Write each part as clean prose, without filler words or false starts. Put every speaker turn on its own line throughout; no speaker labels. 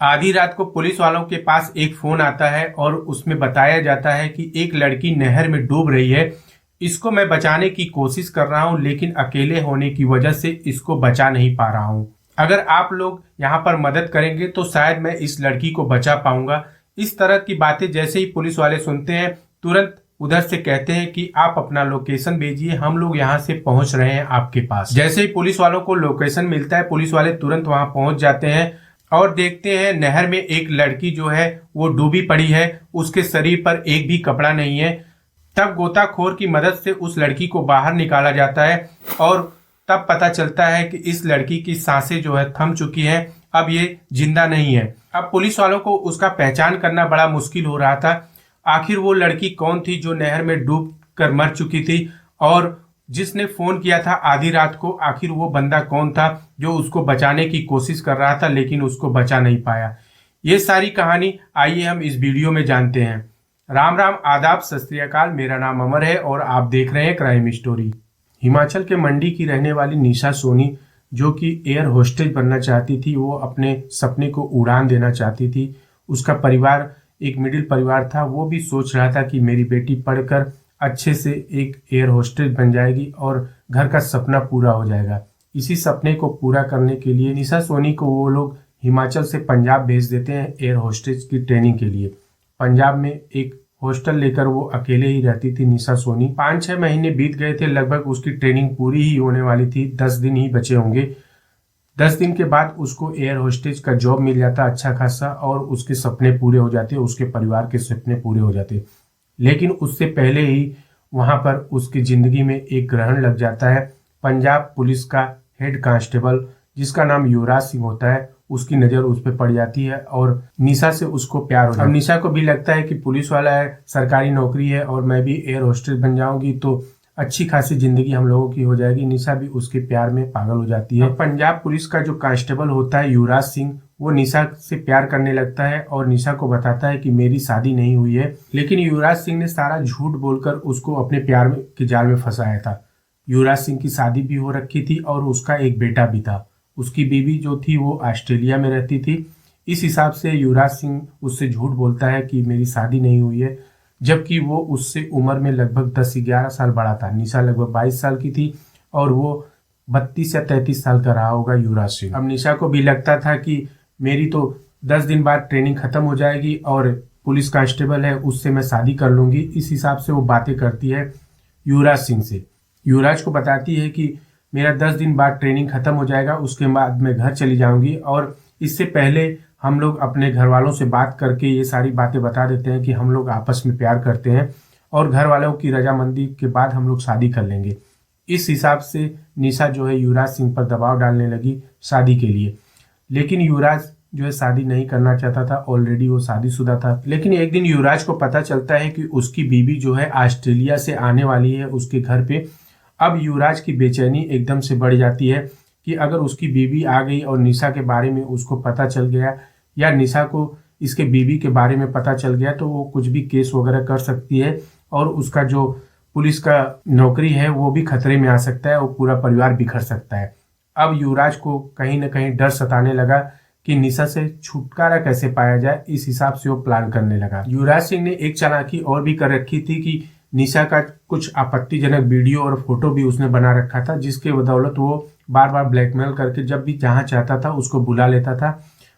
आधी रात को पुलिस वालों के पास एक फोन आता है और उसमें बताया जाता है कि एक लड़की नहर में डूब रही है। इसको मैं बचाने की कोशिश कर रहा हूं, लेकिन अकेले होने की वजह से इसको बचा नहीं पा रहा हूं। अगर आप लोग यहाँ पर मदद करेंगे तो शायद मैं इस लड़की को बचा पाऊंगा। इस तरह की बातें जैसे ही पुलिस वाले सुनते हैं, तुरंत उधर से कहते हैं कि आप अपना लोकेशन भेजिए, हम लोग यहाँ से पहुंच रहे हैं आपके पास। जैसे ही पुलिस वालों को लोकेशन मिलता है, पुलिस वाले तुरंत वहां पहुंच जाते हैं और देखते हैं नहर में एक लड़की जो है वो डूबी पड़ी है, उसके शरीर पर एक भी कपड़ा नहीं है। तब गोताखोर की मदद से उस लड़की को बाहर निकाला जाता है और तब पता चलता है कि इस लड़की की सांसें जो है थम चुकी हैं, अब ये जिंदा नहीं है। अब पुलिस वालों को उसका पहचान करना बड़ा मुश्किल हो रहा था। आखिर वो लड़की कौन थी जो नहर में डूब कर मर चुकी थी, और जिसने फोन किया था आधी रात को, आखिर वो बंदा कौन था जो उसको बचाने की कोशिश कर रहा था लेकिन उसको बचा नहीं पाया। ये सारी कहानी आइए हम इस वीडियो में जानते हैं। राम राम, आदाब, सत श्री अकाल। मेरा नाम अमर है और आप देख रहे हैं क्राइम स्टोरी। हिमाचल के मंडी की रहने वाली निशा सोनी, जो कि एयर होस्टेज बनना चाहती थी, वो अपने सपने को उड़ान देना चाहती थी। उसका परिवार एक मिडिल परिवार था। वो भी सोच रहा था कि मेरी बेटी पढ़कर अच्छे से एक एयर होस्टेज बन जाएगी और घर का सपना पूरा हो जाएगा। इसी सपने को पूरा करने के लिए निशा सोनी को वो लोग हिमाचल से पंजाब भेज देते हैं एयर होस्टेज की ट्रेनिंग के लिए। पंजाब में एक हॉस्टल लेकर वो अकेले ही रहती थी निशा सोनी। 5-6 महीने बीत गए थे, लगभग उसकी ट्रेनिंग पूरी ही होने वाली थी। 10 दिन ही बचे होंगे। 10 दिन के बाद उसको एयर होस्टेज का जॉब मिल जाता अच्छा खासा और उसके सपने पूरे हो जाते, उसके परिवार के सपने पूरे हो जाते। लेकिन उससे पहले ही वहां पर उसकी जिंदगी में एक ग्रहण लग जाता है। पंजाब पुलिस का हेड कांस्टेबल, जिसका नाम युवराज सिंह होता है, उसकी नजर उस पर पड़ जाती है और निशा से उसको प्यार हो जाता है। अब निशा को भी लगता है कि पुलिस वाला है, सरकारी नौकरी है और मैं भी एयर होस्टेज बन जाऊंगी तो अच्छी खासी जिंदगी हम लोगों की हो जाएगी। निशा भी उसके प्यार में पागल हो जाती है। पंजाब पुलिस का जो कांस्टेबल होता है युवराज सिंह, वो निशा से प्यार करने लगता है और निशा को बताता है कि मेरी शादी नहीं हुई है। लेकिन युवराज सिंह ने सारा झूठ बोलकर उसको अपने प्यार के जाल में फंसाया था। युवराज सिंह की शादी भी हो रखी थी और उसका एक बेटा भी था। उसकी बीवी जो थी वो ऑस्ट्रेलिया में रहती थी। इस हिसाब से युवराज सिंह उससे झूठ बोलता है कि मेरी शादी नहीं हुई है, जबकि वो उससे उम्र में लगभग 10-11 साल बड़ा था। निशा लगभग 22 साल की थी और वो 32 या 33 साल का रहा होगा युवराज सिंह। अब निशा को भी लगता था कि मेरी तो 10 दिन बाद ट्रेनिंग खत्म हो जाएगी और पुलिस कांस्टेबल है, उससे मैं शादी कर लूंगी। इस हिसाब से वो बातें करती है युवराज सिंह से। युवराज को बताती है कि मेरा 10 दिन बाद ट्रेनिंग खत्म हो जाएगा, उसके बाद मैं घर चली जाऊंगी और इससे पहले हम लोग अपने घर वालों से बात करके ये सारी बातें बता देते हैं कि हम लोग आपस में प्यार करते हैं और घर वालों की रजामंदी के बाद हम लोग शादी कर लेंगे। इस हिसाब से निशा जो है युवराज सिंह पर दबाव डालने लगी शादी के लिए। लेकिन युवराज जो है शादी नहीं करना चाहता था, ऑलरेडी वो शादीशुदा था। लेकिन एक दिन युवराज को पता चलता है कि उसकी बीवी जो है ऑस्ट्रेलिया से आने वाली है उसके घर पे। अब युवराज की बेचैनी एकदम से बढ़ जाती है कि अगर उसकी बीवी आ गई और निशा के बारे में उसको पता चल गया या निशा को इसके बीवी के बारे में पता चल गया तो वो कुछ भी केस वगैरह कर सकती है और उसका जो पुलिस का नौकरी है वो भी खतरे में आ सकता है और पूरा परिवार बिखर सकता है। अब युवराज को कहीं ना कहीं डर सताने लगा कि निशा से छुटकारा कैसे पाया जाए। इस हिसाब से वो प्लान करने लगा। युवराज सिंह ने एक चालाकी और भी कर रखी थी कि निशा का कुछ आपत्तिजनक वीडियो और फोटो भी उसने बना रखा था, जिसके बदौलत वो बार बार ब्लैकमेल करके जब भी जहां चाहता था उसको बुला लेता था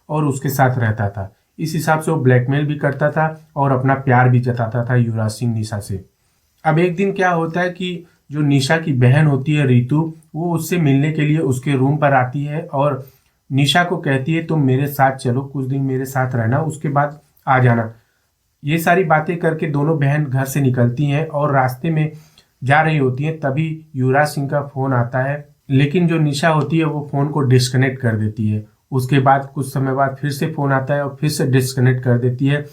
और उसके साथ रहता था। इस हिसाब से वो ब्लैकमेल भी करता था और अपना प्यार भी जताता था युवराज सिंह निशा से। अब एक दिन क्या होता है कि जो निशा की बहन होती है रितु, वो उससे मिलने के लिए उसके रूम पर आती है और निशा को कहती है तुम मेरे साथ चलो, कुछ दिन मेरे साथ रहना, उसके बाद आ जाना। ये सारी बातें करके दोनों बहन घर से निकलती हैं और रास्ते में जा रही होती हैं। तभी युवराज सिंह का फोन आता है, लेकिन जो निशा होती है वो फोन को डिस्कनेक्ट कर देती है। उसके बाद कुछ समय बाद फिर से फोन आता है और फिर से डिस्कनेक्ट कर देती है।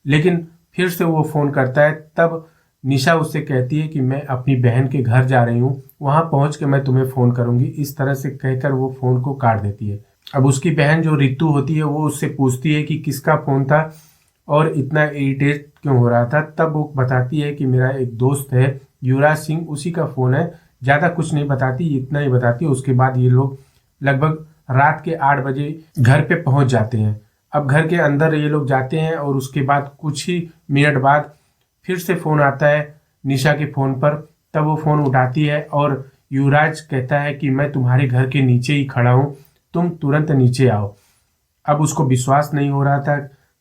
लेकिन फिर से वो फोन करता है, तब निशा उससे कहती है कि मैं अपनी बहन के घर जा रही हूँ, वहां पहुंच के मैं तुम्हें फोन करूंगी। इस तरह से कहकर वो फोन को काट देती है। अब उसकी बहन जो रितु होती है वो उससे पूछती है कि किसका फोन था और इतना इरिटेट क्यों हो रहा था। तब वो बताती है कि मेरा एक दोस्त है युवराज सिंह, उसी का फोन है। ज्यादा कुछ नहीं बताती, इतना ही बताती है। उसके बाद ये लोग लगभग रात के 8 बजे घर पे पहुंच जाते हैं। अब घर के अंदर ये लोग जाते हैं और उसके बाद कुछ ही मिनट बाद फिर से फ़ोन आता है निशा के फ़ोन पर। तब वो फ़ोन उठाती है और युवराज कहता है कि मैं तुम्हारे घर के नीचे ही खड़ा हूँ, तुम तुरंत नीचे आओ। अब उसको विश्वास नहीं हो रहा था,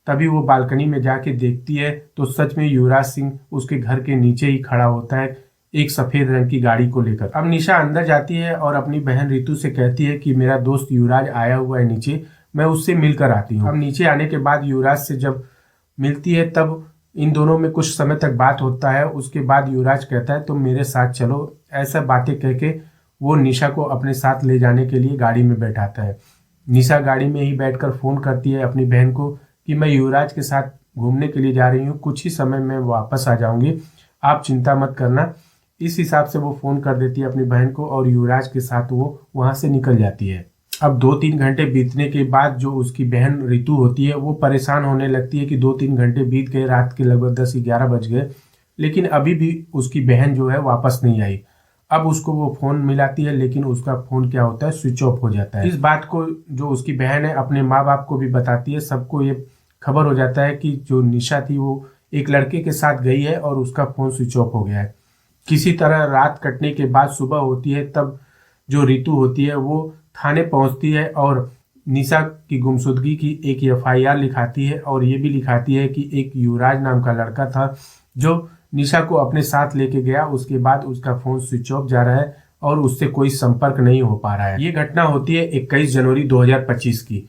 तभी वो बालकनी में जाके देखती है तो सच में युवराज सिंह उसके घर के नीचे ही खड़ा होता है एक सफ़ेद रंग की गाड़ी को लेकर। अब निशा अंदर जाती है और अपनी बहन रितु से कहती है कि मेरा दोस्त युवराज आया हुआ है नीचे, मैं उससे मिलकर आती हूँ। अब नीचे आने के बाद युवराज से जब मिलती है तब इन दोनों में कुछ समय तक बात होता है। उसके बाद युवराज कहता है तुम मेरे साथ चलो, ऐसा बातें कह के वो निशा को अपने साथ ले जाने के लिए गाड़ी में बैठाता है। निशा गाड़ी में ही बैठकर फ़ोन करती है अपनी बहन को कि मैं युवराज के साथ घूमने के लिए जा रही हूँ, कुछ ही समय में वापस आ जाऊंगी, आप चिंता मत करना। इस हिसाब से वो फ़ोन कर देती है अपनी बहन को और युवराज के साथ वो वहाँ से निकल जाती है। अब 2-3 घंटे बीतने के बाद जो उसकी बहन रितु होती है वो परेशान होने लगती है कि 2-3 घंटे बीत गए, रात के लगभग 10-11 बज गए, लेकिन अभी भी उसकी बहन जो है वापस नहीं आई। अब उसको वो फ़ोन मिलाती है लेकिन उसका फ़ोन क्या होता है, स्विच ऑफ हो जाता है। इस बात को जो उसकी बहन है अपने माँ बाप को भी बताती है, सबको ये खबर हो जाता है कि जो निशा थी वो एक लड़के के साथ गई है और उसका फ़ोन स्विच ऑफ हो गया है। किसी तरह रात कटने के बाद सुबह होती है, तब जो रितु होती है वो थाने पहुंचती है और निशा की गुमशुदगी की एक एफआईआर लिखाती है और ये भी लिखाती है कि एक युवराज नाम का लड़का था जो निशा को अपने साथ लेके गया, उसके बाद उसका फ़ोन स्विच ऑफ जा रहा है और उससे कोई संपर्क नहीं हो पा रहा है। ये घटना होती है 21 जनवरी 2025 की।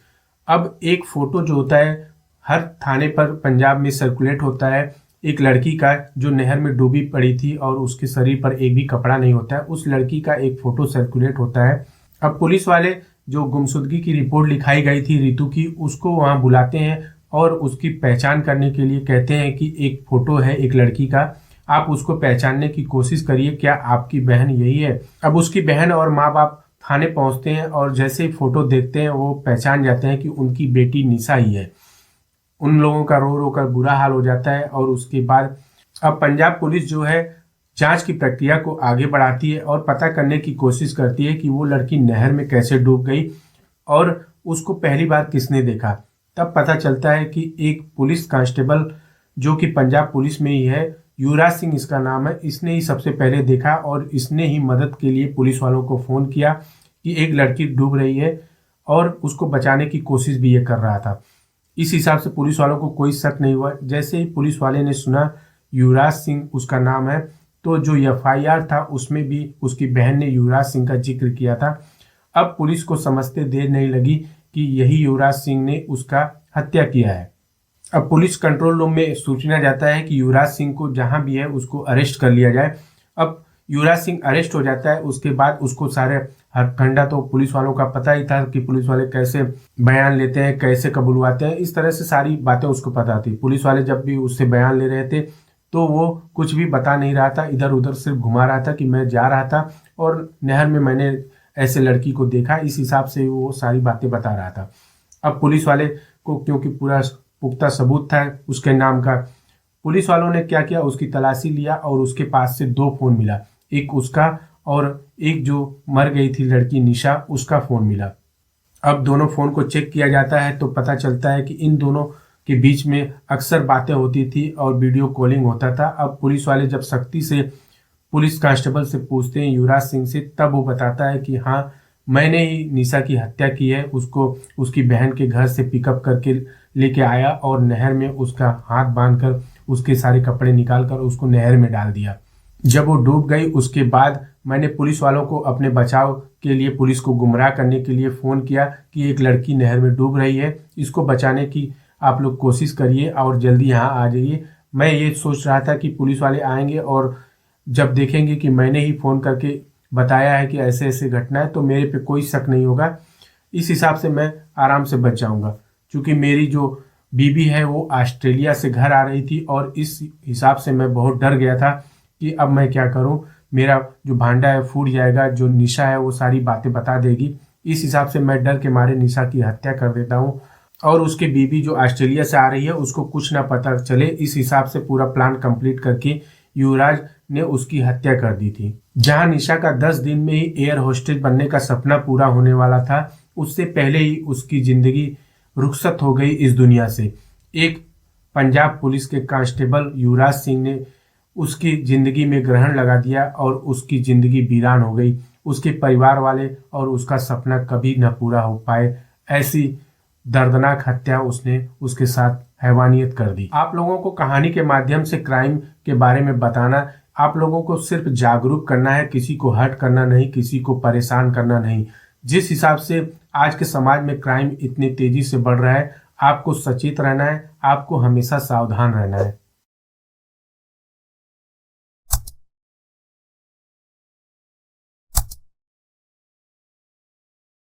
अब एक फ़ोटो जो होता है हर थाने पर पंजाब में सर्कुलेट होता है एक लड़की का जो नहर में डूबी पड़ी थी और उसके शरीर पर एक भी कपड़ा नहीं होता है, उस लड़की का एक फ़ोटो सर्कुलेट होता है। अब पुलिस वाले जो गुमशुदगी की रिपोर्ट लिखाई गई थी रितु की, उसको वहाँ बुलाते हैं और उसकी पहचान करने के लिए कहते हैं कि एक फ़ोटो है एक लड़की का, आप उसको पहचानने की कोशिश करिए, क्या आपकी बहन यही है। अब उसकी बहन और माँ बाप थाने पहुँचते हैं और जैसे ही फ़ोटो देखते हैं वो पहचान जाते हैं कि उनकी बेटी निशा ही है। उन लोगों का रो रो कर बुरा हाल हो जाता है और उसके बाद अब पंजाब पुलिस जो है जांच की प्रक्रिया को आगे बढ़ाती है और पता करने की कोशिश करती है कि वो लड़की नहर में कैसे डूब गई और उसको पहली बार किसने देखा। तब पता चलता है कि एक पुलिस कांस्टेबल जो कि पंजाब पुलिस में ही है, युवराज सिंह इसका नाम है, इसने ही सबसे पहले देखा और इसने ही मदद के लिए पुलिस वालों को फ़ोन किया कि एक लड़की डूब रही है और उसको बचाने की कोशिश भी ये कर रहा था। इस हिसाब से पुलिस वालों को कोई शक नहीं हुआ। जैसे ही पुलिस वाले ने सुना युवराज सिंह उसका नाम है, तो जो एफआईआर था उसमें भी उसकी बहन ने युवराज सिंह का जिक्र किया था। अब पुलिस को समझते देर नहीं लगी कि यही युवराज सिंह ने उसका हत्या किया है। अब पुलिस कंट्रोल रूम में सूचना जाता है कि युवराज सिंह को जहां भी है उसको अरेस्ट कर लिया जाए। अब युवराज सिंह अरेस्ट हो जाता है। उसके बाद उसको सारे हथकंडा तो पुलिस वालों का पता ही था कि पुलिस वाले कैसे बयान लेते हैं, कैसे कबूलवाते हैं, इस तरह से सारी बातें उसको पता थी। पुलिस वाले जब भी उससे बयान ले रहे थे तो वो कुछ भी बता नहीं रहा था, इधर उधर सिर्फ घुमा रहा था कि मैं जा रहा था और नहर में मैंने ऐसे लड़की को देखा, इस हिसाब से वो सारी बातें बता रहा था। अब पुलिस वाले को क्योंकि पूरा पुख्ता सबूत था उसके नाम का, पुलिस वालों ने क्या किया, उसकी तलाशी लिया और उसके पास से 2 फ़ोन मिला, एक उसका और एक जो मर गई थी लड़की निशा उसका फ़ोन मिला। अब दोनों फ़ोन को चेक किया जाता है तो पता चलता है कि इन दोनों के बीच में अक्सर बातें होती थी और वीडियो कॉलिंग होता था। अब पुलिस वाले जब सख्ती से पुलिस कांस्टेबल से पूछते हैं युवराज सिंह से, तब वो बताता है कि हाँ मैंने ही निशा की हत्या की है, उसको उसकी बहन के घर से पिकअप करके लेके आया और नहर में उसका हाथ बांधकर उसके सारे कपड़े निकाल कर उसको नहर में डाल दिया। जब वो डूब गई उसके बाद मैंने पुलिस वालों को अपने बचाव के लिए पुलिस को गुमराह करने के लिए फ़ोन किया कि एक लड़की नहर में डूब रही है, इसको बचाने की आप लोग कोशिश करिए और जल्दी यहाँ आ जाइए। मैं ये सोच रहा था कि पुलिस वाले आएंगे और जब देखेंगे कि मैंने ही फ़ोन करके बताया है कि ऐसे ऐसे घटना है तो मेरे पे कोई शक नहीं होगा, इस हिसाब से मैं आराम से बच जाऊँगा। क्योंकि मेरी जो बीबी है वो ऑस्ट्रेलिया से घर आ रही थी और इस हिसाब से मैं बहुत डर गया था कि अब मैं क्या करूं, मेरा जो भांडा है फूट जाएगा, जो निशा है वो सारी बातें बता देगी। इस हिसाब से मैं डर के मारे निशा की हत्या कर देता हूं और उसकी बीबी जो ऑस्ट्रेलिया से आ रही है उसको कुछ ना पता चले, इस हिसाब से पूरा प्लान कंप्लीट करके युवराज ने उसकी हत्या कर दी थी। जहां निशा का 10 दिन में ही एयर होस्टेज बनने का सपना पूरा होने वाला था, उससे पहले ही उसकी ज़िंदगी रुखसत हो गई इस दुनिया से। एक पंजाब पुलिस के कांस्टेबल युवराज सिंह ने उसकी जिंदगी में ग्रहण लगा दिया और उसकी जिंदगी वीरान हो गई। उसके परिवार वाले और उसका सपना कभी न पूरा हो पाए, ऐसी दर्दनाक हत्या उसने उसके साथ हैवानियत कर दी। आप लोगों को कहानी के माध्यम से क्राइम के बारे में बताना, आप लोगों को सिर्फ जागरूक करना है, किसी को हर्ट करना नहीं, किसी को परेशान करना नहीं। जिस हिसाब से आज के समाज में क्राइम इतनी तेजी से बढ़ रहा है, आपको सचेत रहना है, आपको हमेशा सावधान रहना है।